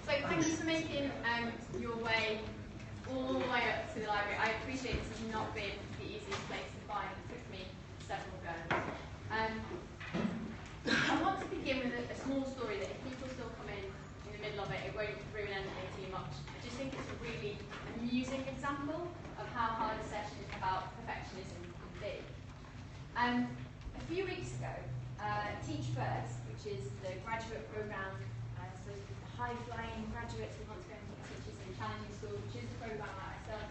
So thank you for making your way all the way up to the library. I appreciate this has not been the easiest place to find. It took me several goes. I want to begin with a small story that if people still come in the middle of it, it won't ruin anything too much. I just think it's a really amusing example of how hard a session about perfectionism can be. A few weeks ago, Teach First, which is the graduate programme, so the high-flying graduates who want to go and be teachers in challenging schools, which is the programme that I started,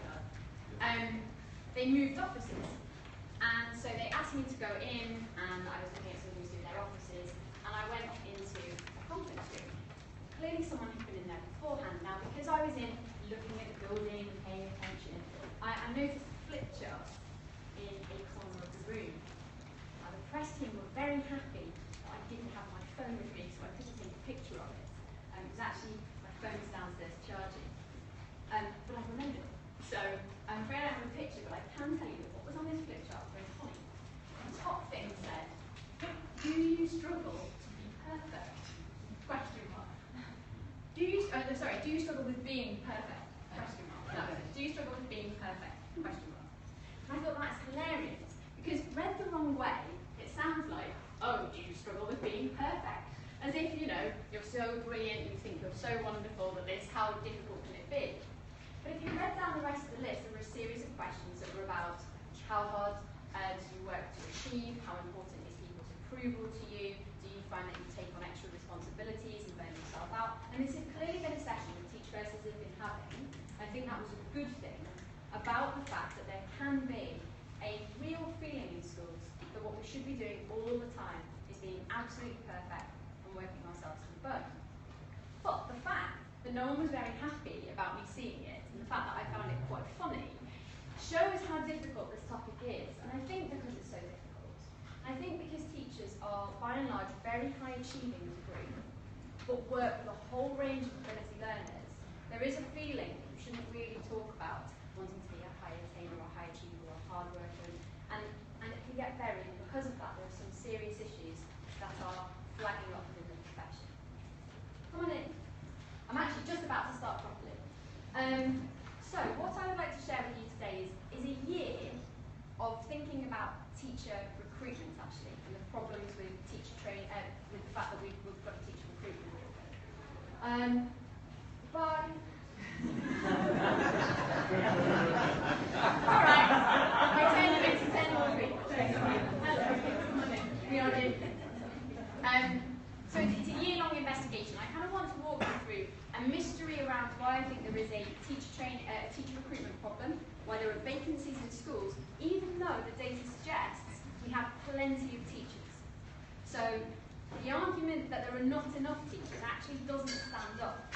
they moved offices. And so they asked me to go in, and I was looking at some who's in their offices, and I went into a conference room. Clearly someone had been in there beforehand. Now, because I was in looking at the building and paying attention, I noticed a flip chart in a corner of the room. Now, the press team were very happy that I didn't have my phone with me, so I couldn't take a picture of it. It was actually, my phone was downstairs charging. But I remembered it. So I'm afraid I don't have a picture, but I can tell you that what was on this flip chart was very funny. The top thing said, "Do you struggle to be perfect?" Question mark. Do you struggle with being perfect? Question mark. No, do you struggle with being perfect? Question mark. And I thought that's hilarious, because read the wrong way, it sounds like, oh, do you struggle with being perfect? As if, you know, you're so brilliant, you think you're so wonderful that this, how difficult can it be? But if you read down the rest of the list, there were a series of questions questions that were about how hard do you work to achieve, how important is people's approval to you, do you find that you take on extra responsibilities and burn yourself out? And this has clearly been a session that Teach Versus have been having. I think that was a good thing about the fact that there can be a real feeling in schools that what we should be doing all the time is being absolutely perfect and working ourselves to the bone. But the fact that no one was very happy about me seeing it, and the fact that I found it quite funny, shows how difficult this topic is. And I think because it's so difficult, I think because teachers are by and large very high achieving as a group, but work with a whole range of ability learners, there is a feeling that you shouldn't really talk about wanting to be a high attainer or a high achiever or a hard worker, and it can get buried, and because of that there are some serious issues that are flagging up within the profession. Come on in. I'm actually just about to start properly. So what I would like to share with you today is a year of thinking about teacher recruitment actually, and the problems with teacher training, with the fact that we've got a teacher recruitment. Bye. Alright, I turn you into 10 more people. Hello, come on in. We are in. So it's a year-long investigation. I kind of want to walk you through a mystery around why I think there is a teacher recruitment problem, why there are vacancies in schools, even though the data suggests we have plenty of teachers. So the argument that there are not enough teachers actually doesn't stand up.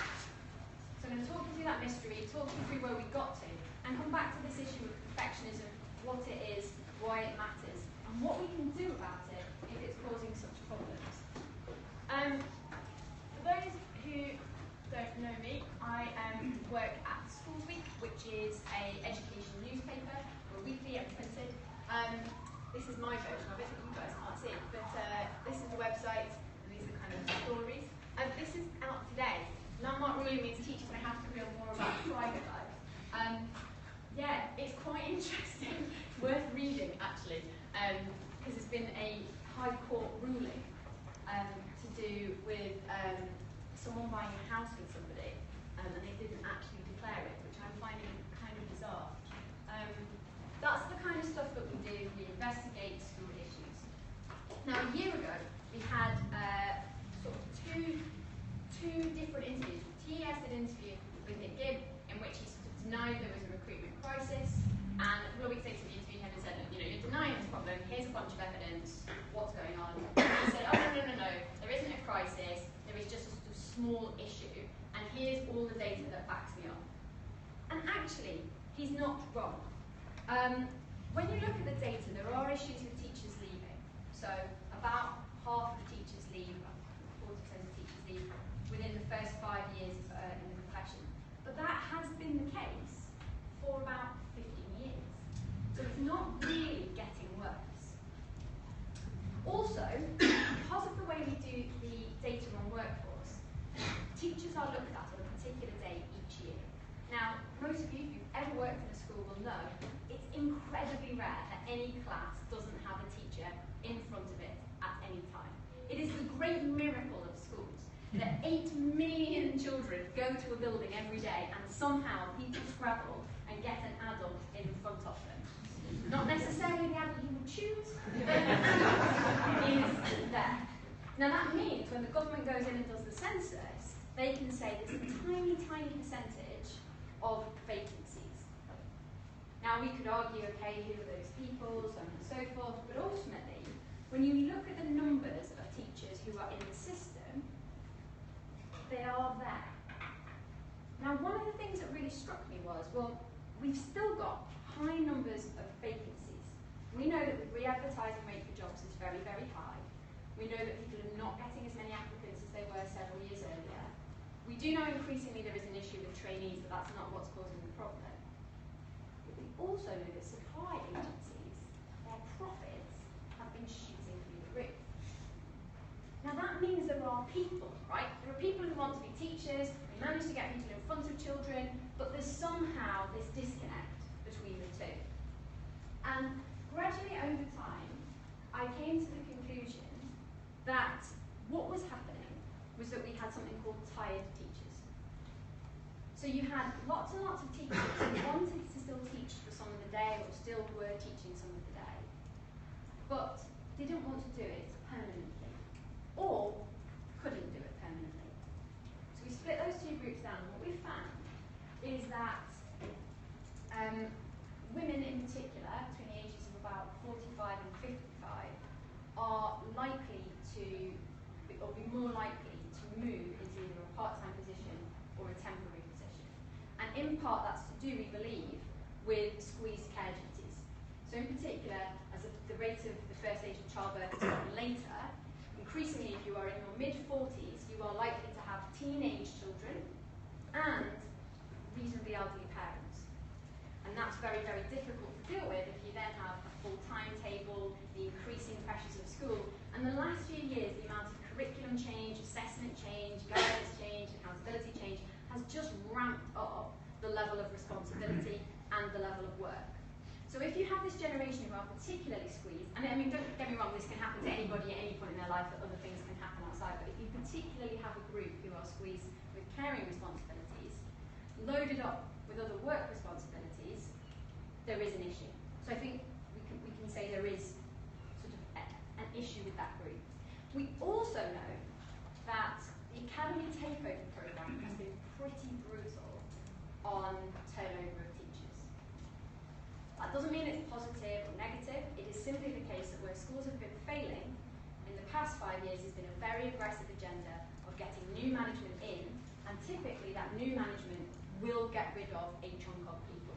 So I'm going to talk you through that mystery, talk you through where we got to, and come back to this issue of perfectionism, what it is, why it matters, and what we can do about it if it's causing such problems. For those who don't know me, I work at Schools Week, which is an education newspaper. We're weekly and printed. This is my version of it that you guys can't see, but this is the website, and these are kind of stories. This is out today. Landmark ruling means teachers may have to reveal more about private lives. Yeah, it's quite interesting. It's worth reading, actually, because it's been a High Court ruling to do with someone buying a house with somebody, and they didn't actually declare it, which I'm finding kind of bizarre. That's the kind of stuff that we do. We investigate school issues. Now, a year ago, we had sort of two different interviews. TES did an interview with Nick Gibb, in which he sort of denied there was a recruitment crisis, and a couple of weeks later, we interviewed him and said, you know, you're denying this problem. Here's a bunch of evidence. What's going on? And he said, oh no, there isn't a crisis. There is just a sort of small issue, and here's all the data that backs me up. And actually, he's not wrong. When you look at the data, there are issues with teachers leaving. So about half of the teachers leave, 40% of teachers leave within the first 5 years in the profession. But that has been the case for about 15 years. So it's not really getting worse. Also, because of the way we do the data on workforce, teachers are looked at on a particular day each year. Now, most of you who've ever worked in a school will know it's incredibly rare that any class doesn't have a teacher in front of it at any time. It is the great miracle of schools that 8 million children go to a building every day and somehow people scrabble and get an adult in front of them. Not necessarily the adult you would choose, but is there. Now that means when the government goes in and does the census, they can say there's a tiny, tiny percentage of vacancies. Now we could argue, okay, who are those people, so on and so forth, but ultimately, when you look at the numbers of teachers who are in the system, they are there. Now one of the things that really struck me was, well, we've still got high numbers of vacancies. We know that the re-advertising rate for jobs is very, very high. We know that people are not getting as many applicants as they were several years earlier. We do know increasingly there is an issue with trainees, but that's not what's causing the problem. But we also know that supply agencies, their profits have been shooting through the roof. Now that means there are people, right? There are people who want to be teachers, we manage to get people in front of children, but there's somehow this disconnect between the two. And gradually over time, I came to the conclusion that what was happening was that we had something called tired teachers. So you had lots and lots of teachers who wanted to still teach for some of the day teaching some of the day. But they didn't want to do it permanently, or couldn't do it permanently. So we split those two groups down, and what we found is that women in particular, between the ages of about 45 and 55, are likely to, or be more likely to move into either a part-time position or a temporary position. And in part that's to do, we believe, with squeezed care duties. So in particular, as the rate of the first age of childbirth has gotten later, increasingly if you are in your mid-40s, you are likely to have teenage children and reasonably elderly parents. And that's very, very difficult to deal with if you then have a full timetable, the increasing pressures of school. And the last few years, the amount of curriculum change, assessment change, guidance change, accountability change has just ramped up the level of responsibility and the level of work. So if you have this generation who are particularly squeezed, and I mean, don't get me wrong, this can happen to anybody at any point in their life, that other things can happen outside, but if you particularly have a group who are squeezed with caring responsibilities, loaded up with other work responsibilities, there is an issue. So I think we can say there is sort of an issue with that group. We also know that the Academy Takeover Programme has been pretty brutal on turnover of teachers. That doesn't mean it's positive or negative. It is simply the case that where schools have been failing in the past 5 years, there's been a very aggressive agenda of getting new management in, and typically that new management will get rid of a chunk of people.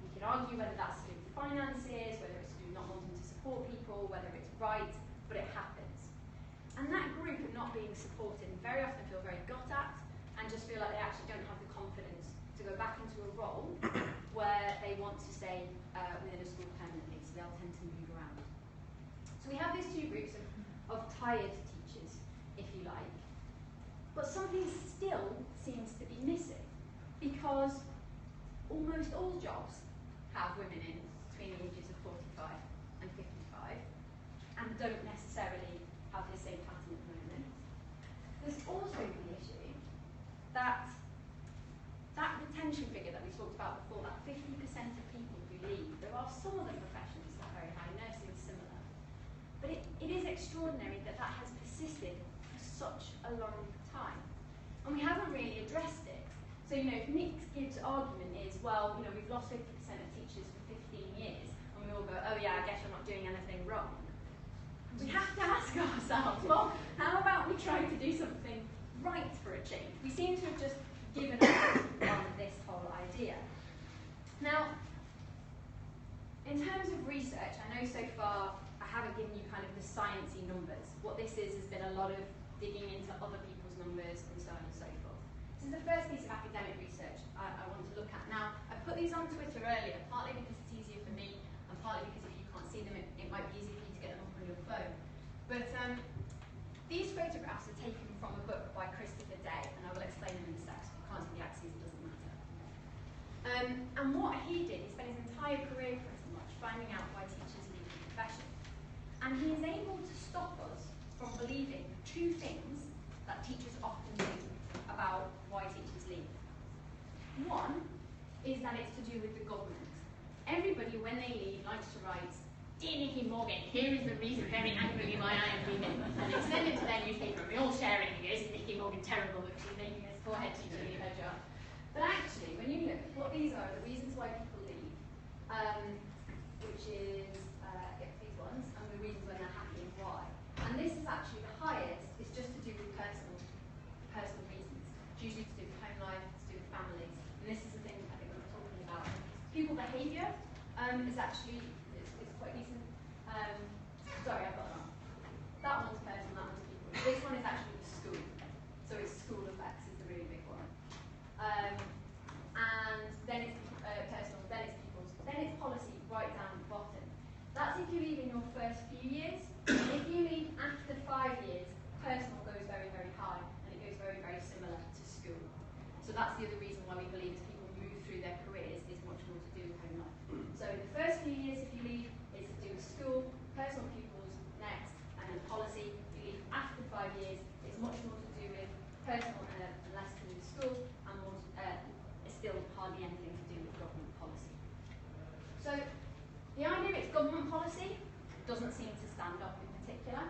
We can argue whether that's to do with finances, whether it's to do with not wanting to support people, whether it's right, but it happens. And that group of not being supported very often feel very got at and just feel like they actually don't have the confidence to go back into a role where they want to stay within a school permanently, so they'll tend to move around. So we have these two groups of tired teachers, if you like, but something still seems to be missing, because almost all jobs have women in between the ages of 45 and 55 and don't necessarily have the same pattern at the moment. There's also the issue that that retention figure that we talked about before, that 50% of people who leave, there are some of the professions that are very high, nursing is similar, but it is extraordinary that that has persisted for such a long time. And we haven't really addressed it. So, you know, if Nick Gibbs' argument is, well, you know, we've lost 50% of teachers for 15 years, and we all go, oh yeah, I guess you're not doing anything wrong. We have to ask ourselves, well, how about we try to do something right for a change? We seem to have just given up on this whole idea. Now, in terms of research, I know so far I haven't given you kind of the sciencey numbers. What this is has been a lot of digging into other people's numbers and so on and so forth. This is the first piece of academic research I want to look at. Now, I put these on Twitter earlier, partly because it's easier for me, and partly because if you can't see them, it might be easier for you to get them up on your phone. But these photographs are taken from a book by Christopher Day, and I will explain them in a sec. If you can't see the axes, it doesn't matter. And what he did, he spent his entire career pretty much finding out why teachers leave the profession. And he is able to stop us from believing two things that teachers often do about why teachers leave. One is that it's to do with the government. Everybody, when they leave, likes to write, "Dear Nicky Morgan, here is the reason very angrily why I am leaving." And they send it to their newspaper, and we all share it, and isn't Nicky Morgan terrible that she's making this poor head teacher leave her job? But actually, when you look, what these are the reasons why people leave, which is these ones, and the reasons when they're happy and why. And this is actually the highest, it's just to do with personal reasons. It's usually to do with home life, to do with families. And this is the thing I think we're talking about. Pupil behaviour is actually it's quite decent. Sorry, I've got that wrong. That one's personal, that one's people. This one is actually the school. So it's school effects is the really big one. And then it's personal, then it's people's, then it's policy right down the bottom. That's if you leave in your first few years. If you leave after 5 years, personal goes very, very high, and it goes very, very similar to school. So that's the other reason why we believe as people move through their careers is much more to do with home life. So the first few years, if you leave, it's to do with school, personal pupils next, and then policy. If you leave after 5 years, it's much more to do with personal and less to do with school, and more government policy doesn't seem to stand up in particular.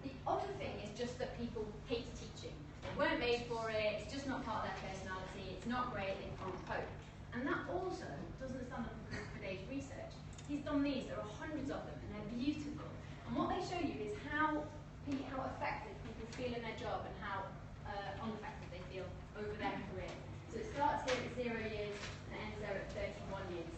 The other thing is just that people hate teaching. They weren't made for it, it's just not part of their personality, it's not great, they can't cope. And that also doesn't stand up for Dave's research. He's done these, there are hundreds of them, and they're beautiful. And what they show you is how effective people feel in their job and how unaffected they feel over their career. So it starts here at 0 years and ends there at 31 years.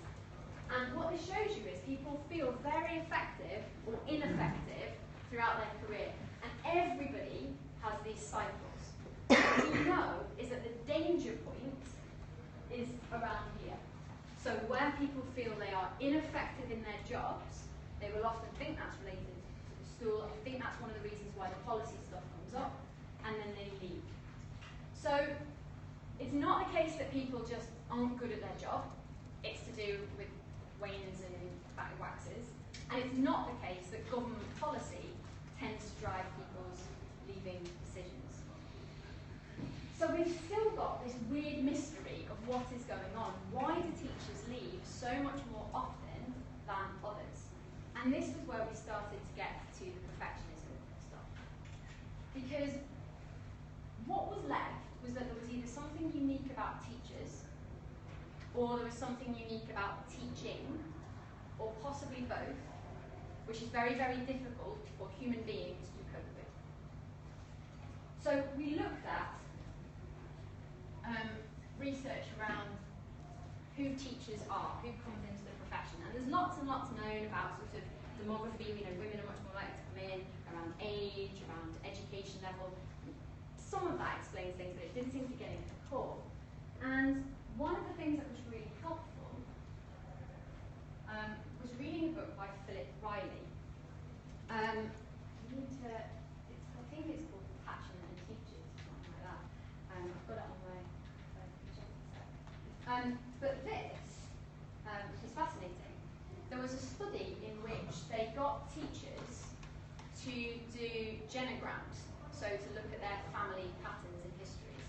And what this shows you is people feel very effective or ineffective throughout their career. And everybody has these cycles. What we know is that the danger point is around here. So where people feel they are ineffective in their jobs, they will often think that's related to the school. I think that's one of the reasons why the policy stuff comes up, and then they leave. So it's not the case that people just aren't good at their job. It's to do with wanes and batting waxes. And it's not the case that government policy tends to drive people's leaving decisions. So we've still got this weird mystery of what is going on. Why do teachers leave so much more often than others? And this is where we started to get to the perfectionism stuff. Because what was left was that there was either something unique about teachers, or there was something unique about teaching, or possibly both, which is very, very difficult for human beings to cope with. So we looked at research around who teachers are, who comes into the profession. And there's lots and lots known about sort of demography. We know women are much more likely to come in, around age, around education level. Some of that explains things, but it didn't seem to get into the core. And one of the things that was really helpful was reading a book by Philip Riley. I think it's called Passion and Teachers, something like that. I've got it on my but this is fascinating. There was a study in which they got teachers to do genograms, so to look at their family patterns and histories.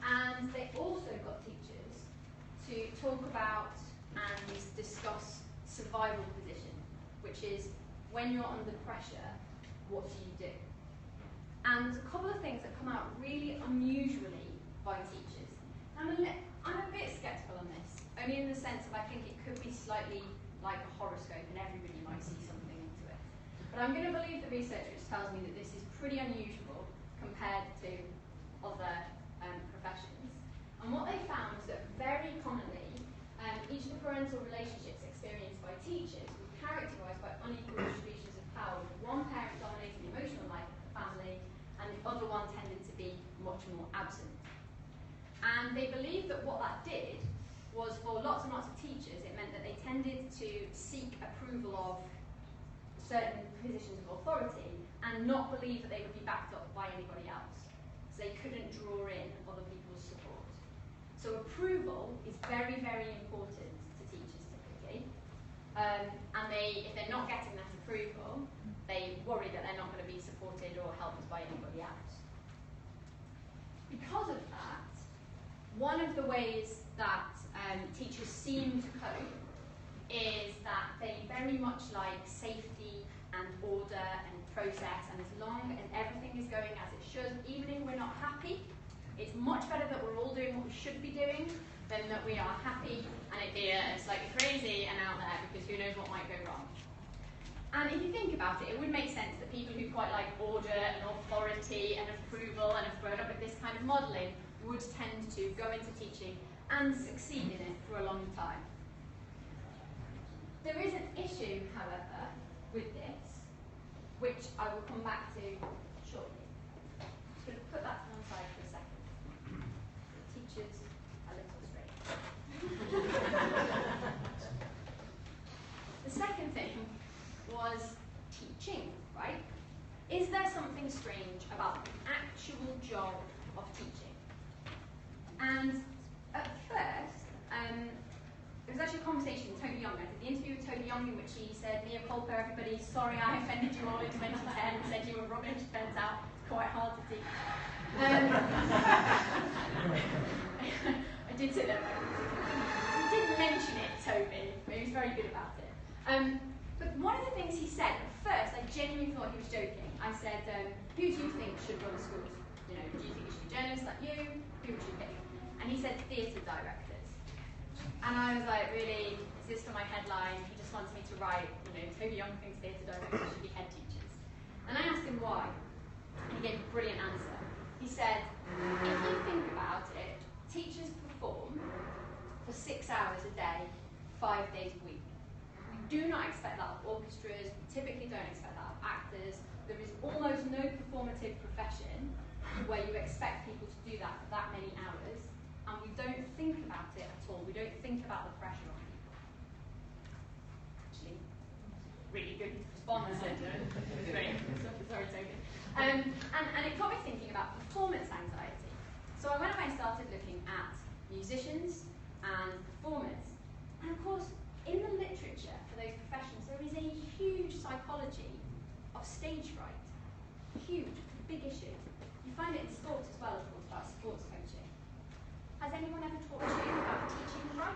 And they also got teachers to talk about and discuss survival position, which is when you're under pressure, what do you do? And there's a couple of things that come out really unusually by teachers. I'm a bit sceptical on this, only in the sense that I think it could be slightly like a horoscope and everybody might see something into it. But I'm going to believe the research which tells me that this is pretty unusual compared to other professions. And what they found was that very commonly, each of the parental relationships experienced by teachers were characterised by unequal distributions of power, with one parent dominating the emotional life of the family and the other one tended to be much more absent. And they believed that what that did was, for lots and lots of teachers, it meant that they tended to seek approval of certain positions of authority and not believe that they would be backed up by anybody else. So they couldn't draw in other people's support. So approval is very, very important to teachers typically. And if they're not getting that approval, they worry that they're not going to be supported or helped by anybody else. Because of that, one of the ways that teachers seem to cope is that they very much like safety and order and process, and as long as everything is going as it should, even if we're not happy, it's much better that we're all doing what we should be doing than that we are happy and it be slightly crazy and out there, because who knows what might go wrong. And if you think about it, it would make sense that people who quite like order and authority and approval and have grown up with this kind of modelling would tend to go into teaching and succeed in it for a long time. There is an issue, however, with this, which I will come back to shortly. I'm just going to put that to one side for a second. Teachers a little strange. The second thing was teaching, right? Is there something strange about the actual job of teaching? And at first, it was actually a conversation with Toby Young. I did the interview with Toby Young in which he said, "Mea culpa, everybody, sorry I offended you all in 2010, said you were rubbish." Turns out it's quite hard to teach. I did say that. He didn't mention it, Toby, but he was very good about it. But one of the things he said, at first, I genuinely thought he was joking. I said, who do you think should run schools? You know, do you think it should be journalists like you? Who would you pick? And he said theatre directors. And I was like, really, is this for my headline? He just wants me to write, you know, Toby Young thinks theatre directors should be head teachers. And I asked him why. And he gave a brilliant answer. He said, if you think about it, teachers perform for 6 hours a day, 5 days a week. We do not expect that of orchestras, we typically don't expect that of actors. There is almost no performative profession where you expect people to do that for that many hours, and we don't think about it at all. We don't think about the pressure on people. Actually, really good response. Great. Sorry, Toby. And it got me thinking about performance anxiety. So I went away and started looking at musicians and performers. And of course, in the literature for those professions, there is a huge psychology of stage fright. Huge, big issue. You find it in sports as well, of course, about sports coaching. Has anyone ever taught you about teaching fright?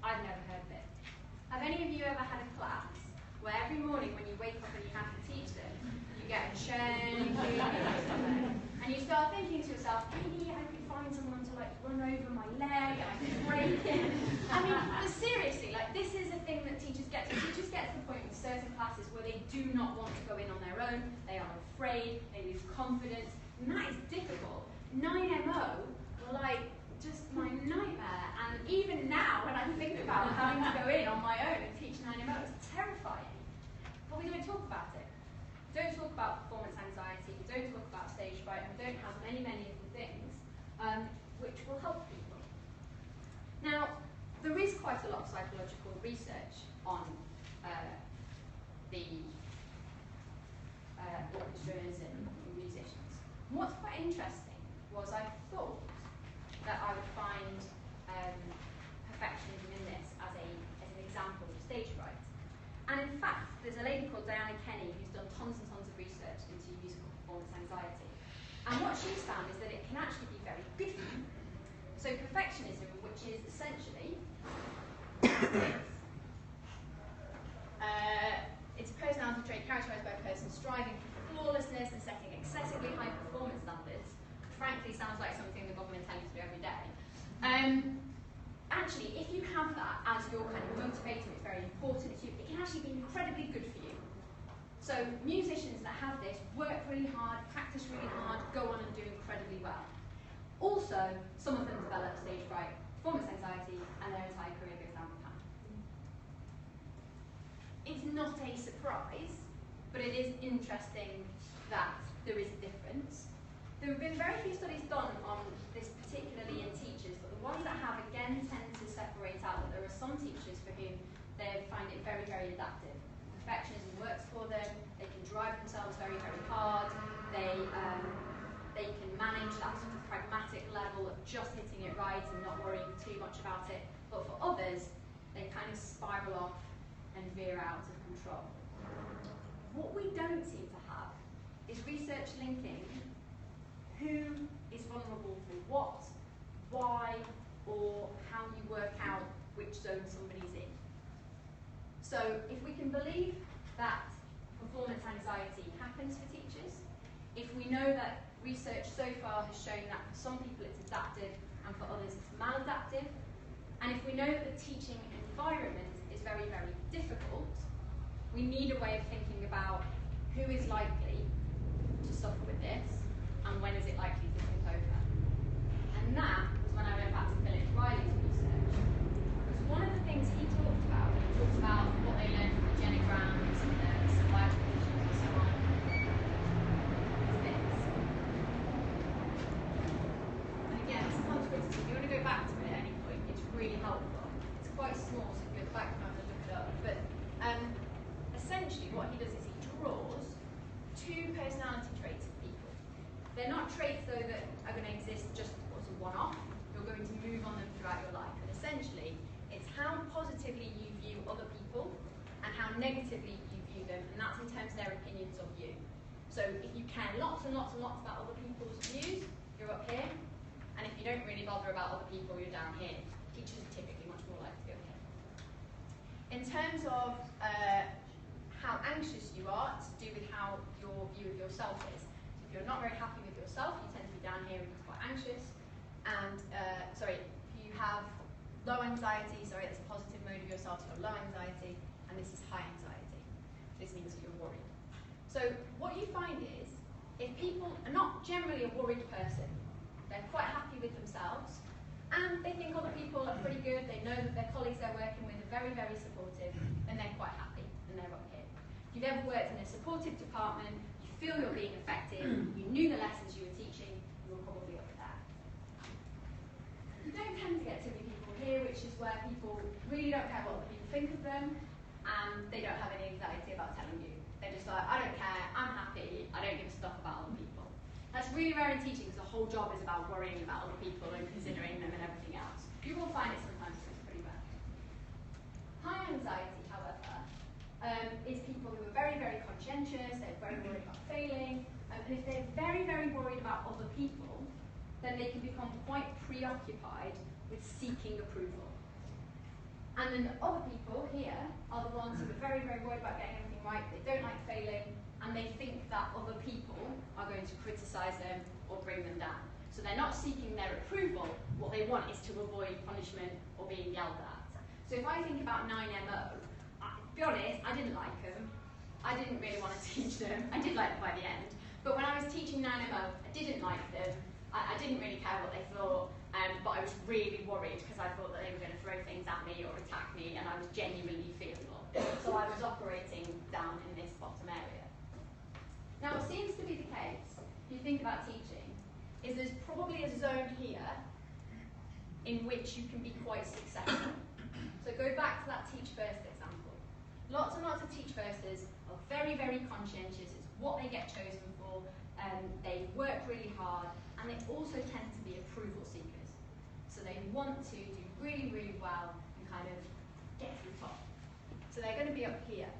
I've never heard of it. Have any of you ever had a class where every morning when you wake up and you have to teach them, you get a chair and you start thinking to yourself, maybe I could find someone to like run over my leg and I could break it. I mean, but seriously, like this is a thing that teachers get to. Teachers get to the point with certain classes where they do not want to go in on their own, they are afraid, they lose confidence, and that is difficult. 9MO were like just my nightmare, and even now when I think about having to go in on my own and teach 9MO, it's terrifying. But we don't talk about it. We don't talk about performance anxiety, we don't talk about stage fright, and we don't have many of the things which will help people. Now, there is quite a lot of psychological research on the orchestras and musicians. And what's quite interesting was I thought that I would find perfectionism in this as an example of stage fright. And in fact, there's a lady called Diana Kenny who's done tons and tons of research into musical performance anxiety. And what she's found is that it can actually be very good for you. So perfectionism, which is essentially it's a personality trait characterized by a person striving for flawlessness and setting excessively high performance standards. Frankly, sounds like something the government tells you to do every day. Actually, if you have that as your kind of motivator, it's very important to you, it can actually be incredibly good for you. So musicians that have this work really hard, practice really hard, go on and do incredibly well. Also, some of them develop stage fright, performance anxiety, and their entire career goes down the pan. It's not a surprise, but it is interesting that there is a difference. There have been very few studies done on this, particularly in teachers, but the ones that have again tend to separate out that there are some teachers for whom they find it very, very adaptive. Perfectionism works for them, they can drive themselves very, very hard, they can manage that sort of pragmatic level of just hitting it right and not worrying too much about it. But for others, they kind of spiral off and veer out of control. What we don't seem to have is research linking who is vulnerable for what, why, or how you work out which zone somebody's in. So if we can believe that performance anxiety happens for teachers, if we know that research so far has shown that for some people it's adaptive and for others it's maladaptive, and if we know that the teaching environment is very, very difficult, we need a way of thinking about who is likely to suffer with this and when is it likely to tip over. And that was when I went back to Philip Riley's research. Because one of the things he talked about, when he talks about what they learned from the genograms and the survival positions and so on, is this. And again, this comes with, if you want to go back to it at any point, it's really helpful. It's quite small, so you can go back and have a look it up. But essentially what he does is he draws two personality traits of people. They're not traits, though, that are going to exist just as a one-off. You're going to move on them throughout your life. And essentially, it's how positively you view other people and how negatively you view them, and that's in terms of their opinions of you. So if you care lots and lots and lots about other people's views, you're up here. And if you don't really bother about other people, you're down here. Teachers are typically much more likely to go here. In terms of how anxious you are, it's to do with how your view of yourself is. So if you're not very happy with yourself, you tend to be down here and you're quite anxious. And, if you have low anxiety, it's a positive mode of yourself, so you're low anxiety, and this is high anxiety. This means that you're worried. So what you find is, if people are not generally a worried person, they're quite happy with themselves, and they think other people are pretty good, they know that their colleagues they're working with are very, very supportive, then they're quite happy, and they're up here. If you've ever worked in a supportive department, you feel you're being effective, you knew the lessons you were teaching, you're probably up there. You don't tend to get too many people here, which is where people really don't care what other people think of them, and they don't have any anxiety about telling you. They're just like, I don't care, I'm happy, I don't give a stuff about other people. That's really rare in teaching because the whole job is about worrying about other people and considering them and everything else. You will find it sometimes, but it's pretty rare. High anxiety, however, is people who are very, very conscientious, they're very worried about failing, and if they're very, very worried about other people, then they can become quite preoccupied with seeking approval. And then the other people here are the ones who are very, very worried about getting everything right, they don't like failing, and they think that other people are going to criticise them or bring them down. So they're not seeking their approval, what they want is to avoid punishment or being yelled at. So if I think about 9MO, to be honest, I didn't like them. I didn't really want to teach them. I did like them by the end. But when I was teaching 9MO, I didn't like them. I didn't really care what they thought, but I was really worried because I thought that they were going to throw things at me or attack me, and I was genuinely fearful. So I was operating down in this bottom area. Now, what seems to be the case, if you think about teaching, is there's probably a zone here in which you can be quite successful. So go back to that teach first example. Lots and lots of teach firsters are very, very conscientious. It's what they get chosen for. They work really hard, and they also tend to be approval seekers. So they want to do really, really well and kind of get to the top. So they're going to be up here.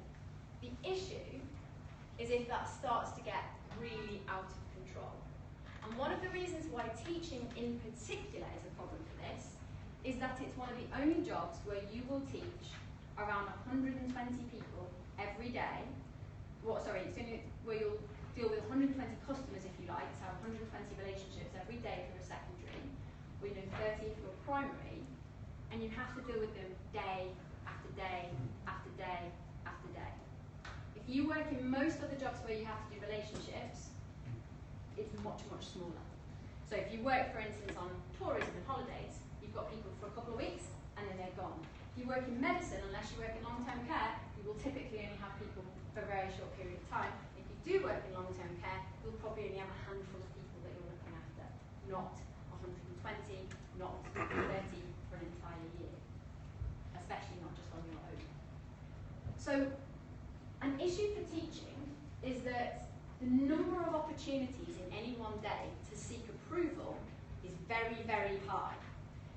The issue is if that starts to get really out of control. And one of the reasons why teaching in particular is a problem for this is that it's one of the only jobs where you will teach around 120 people every day. Where you'll deal with 120 customers, if you like, so 120 relationships every day if you're a secondary, or 30 if you're a primary, and you have to deal with them day after day after day after day. If you work in most other jobs where you have to do relationships, it's much, much smaller. So if you work, for instance, on tourism and holidays, you've got people for a couple of weeks and then they're gone. If you work in medicine, unless you work in long-term care, you will typically only have people for a very short period of time. If you do work in long-term care, you'll probably only have a handful of people that you're looking after, not 120, not 30 for an entire year, especially not just on your own. So an issue for teaching is that the number of opportunities in any one day to seek approval is very, very high.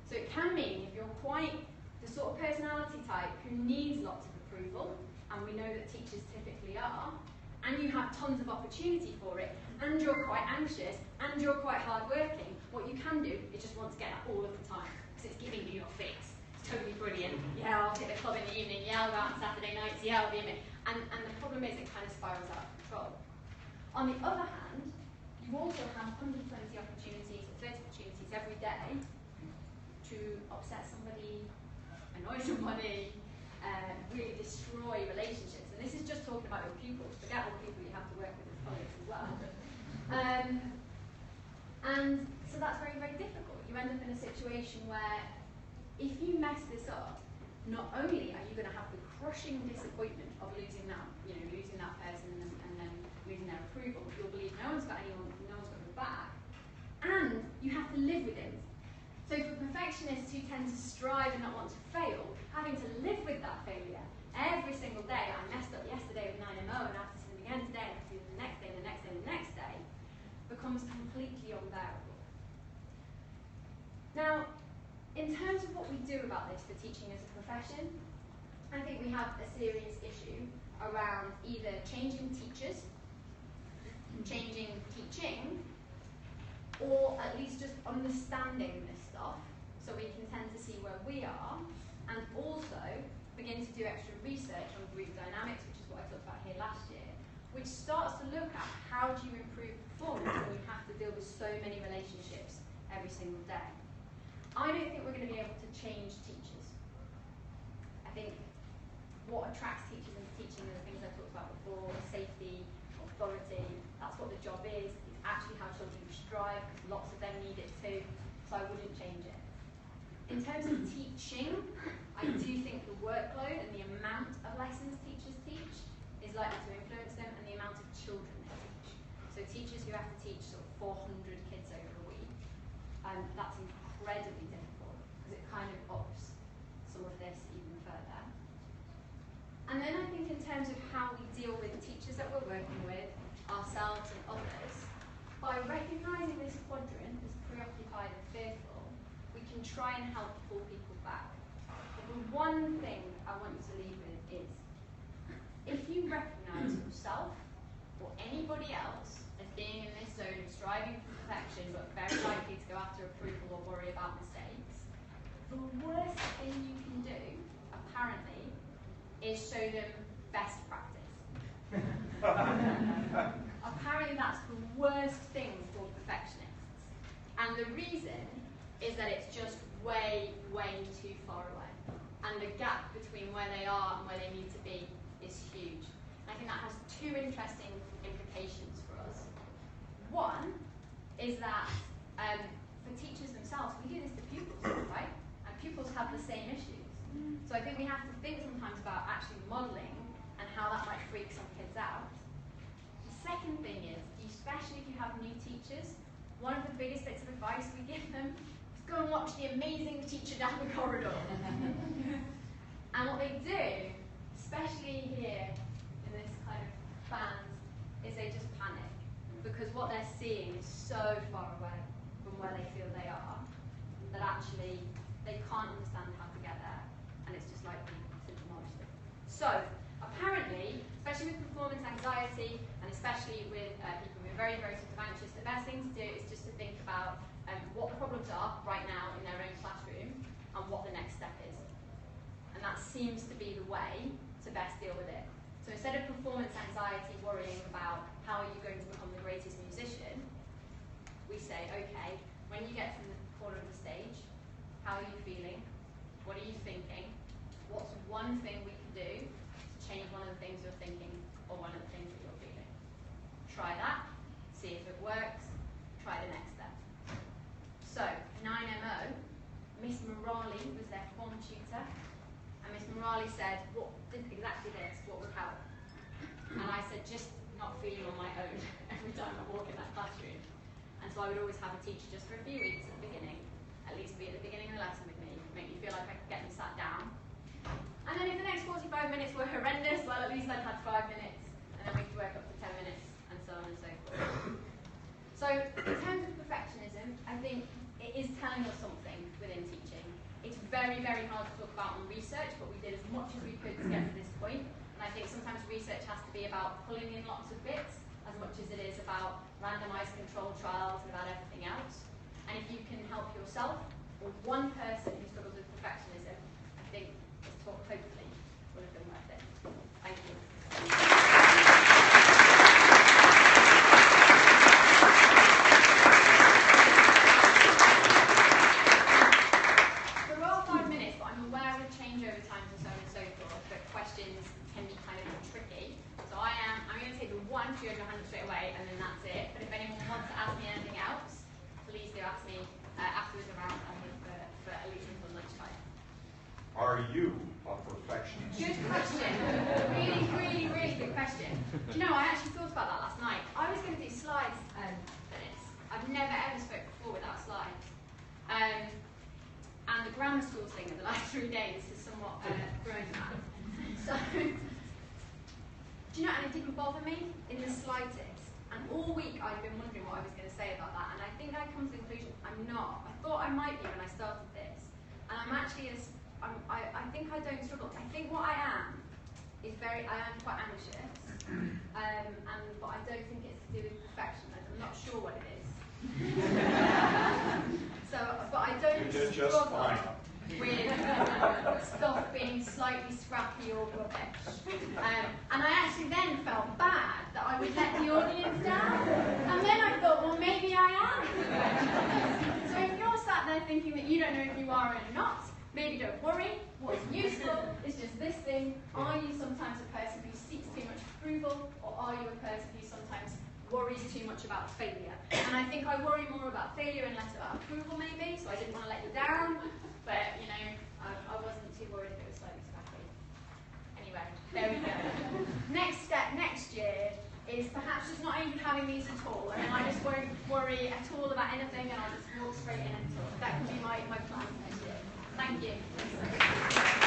So it can mean if you're quite the sort of personality type who needs lots of approval, and we know that teachers typically are, and you have tons of opportunity for it, and you're quite anxious, and you're quite hardworking, what you can do is just want to get that all of the time, because it's giving you your fix. It's totally brilliant. Yeah, I'll hit the club in the evening, yeah, I'll go out on Saturday nights, yeah, I'll be in it. And the problem is it kind of spirals out of control. On the other hand, you also have 120 opportunities, or 30 opportunities every day to upset somebody, annoy somebody, really destroy relationships. And this is just talking about your pupils. Forget all the people you have to work with as colleagues as well. And so that's very, very difficult. You end up in a situation where if you mess this up, not only are you going to have the crushing disappointment of losing that, losing that person and then losing their approval, you'll believe no one's got your back, and you have to live with it. So for perfectionists who tend to strive and not want to fail, having to live with that failure every single day, I messed up yesterday with 9MO and I have to do it again today, and I have to do it the next day, and the next day, and the next day, becomes completely unbearable. Now, in terms of what we do about this for teaching as a profession, I think we have a serious issue around either changing teachers, changing teaching, or at least just understanding this stuff so we can tend to see where we are, and also begin to do extra research on group dynamics, which is what I talked about here last year, which starts to look at how do you improve performance when you have to deal with so many relationships every single day. I don't think we're going to be able to change teachers. I think what attracts teachers into teaching are the things I talked about before: safety, authority. That's what the job is. It's actually how children strive, because lots of them need it too, so I wouldn't change it. In terms of teaching, I do think the workload and the amount of lessons teachers teach is likely to influence them, and the amount of children they teach. So teachers who have to teach sort of 400 kids over a week, that's incredibly difficult, because it kind of ups some of this even further. And then I think in terms of how we deal with teachers that we're working with, ourselves and others, by recognising this quadrant as preoccupied and fearful, we can try and help pull people back. But the one thing I want you to leave with is, if you recognise yourself or anybody else as being in this zone of striving for perfection but very likely to go after approval or worry about mistakes, the worst thing you can do, apparently, is show them best practice. Apparently that's the worst thing for perfectionists. And the reason is that it's just way, way too far away. And the gap between where they are and where they need to be is huge. And I think that has two interesting implications for us. One is that for teachers themselves, we do this to pupils, right? And pupils have the same issues. So I think we have to think sometimes about actually modelling and how that might freak some kids out. The second thing is, especially if you have new teachers, one of the biggest bits of advice we give them is go and watch the amazing teacher down the corridor. And what they do, especially here in this kind of band, is they just panic, because what they're seeing is so far away from where they feel they are that actually they can't understand how to get there, and it's just likely to demolish them. So apparently, especially with performance anxiety, and especially with people who are very, very sort of anxious, the best thing to do is just to think about what the problems are right now in their own classroom and what the next step is. And that seems to be the way to best deal with it. So instead of performance anxiety worrying about how are you going to become the greatest musician, we say, okay, when you get to the corner of the stage, how are you feeling? What are you thinking? What's one thing we can do to change one of the things you're thinking or one of the things that you're feeling? Try that, see if it works, try the next step. So, 9MO, Miss Morali was their form tutor, and Miss Morali said, what did exactly this, what would help? And I said, just not feeling on my own every time I walk in that classroom. And so I would always have a teacher just for a few weeks at the beginning, at least be at the beginning of the lesson with me, make me feel like I could get them sat down. And then if the next 45 minutes were horrendous, well, at least I'd had 5 minutes, and then we could work up to 10 minutes, and so on and so forth. So in terms of perfectionism, I think it is telling us something within teaching. It's very, very hard to talk about on research, but we did as much as we could to get to this point. And I think sometimes research has to be about pulling in lots of bits, as much as it is about randomized controlled trials and about everything else. And if you can help yourself or one person who struggles with perfectionism, I think this talk hopefully will have been worth it. Thank you. There are 5 minutes, but I'm aware of changeover times and so on and so forth, but questions can be kind of tricky. So I'm going to take the one to your hand straight away, and then that's it. But if anyone wants to ask me anything else, please do ask me afterwards around, I think, for at least until lunchtime. Are you a perfectionist? Good question. Really, really, really good question. Do you know, I actually thought about that last night. I was going to do slides for this. I've never ever spoken before without slides. And the grammar school thing of the last 3 days has somewhat thrown me mad. So, do you know, and it didn't bother me in the slightest. And all week I've been wondering what I was going to say about that, and I think I come to the conclusion I'm not. I thought I might be when I started this, and I'm actually, I think I don't struggle. I think what I am is I am quite anxious, but I don't think it's to do with perfection. I'm not sure what it is. So, but I don't You did just struggle. fine. with stuff being slightly scrappy or rubbish. And I actually then felt bad that I would let the audience down. And then I thought, well, maybe I am a perfectionist. So if you're sat there thinking that you don't know if you are or not, maybe don't worry. What's useful is just this thing. Are you sometimes a person who seeks too much approval, or are you a person who sometimes worries too much about failure? And I think I worry more about failure and less about approval maybe, so I didn't want to let you down, but you know, I wasn't too worried if it was slightly scrappy. Anyway, there we go. Next step next year is perhaps just not even having these at all, and then I just won't worry at all about anything and I'll just walk straight in and talk. That can be my plan next year. Thank you.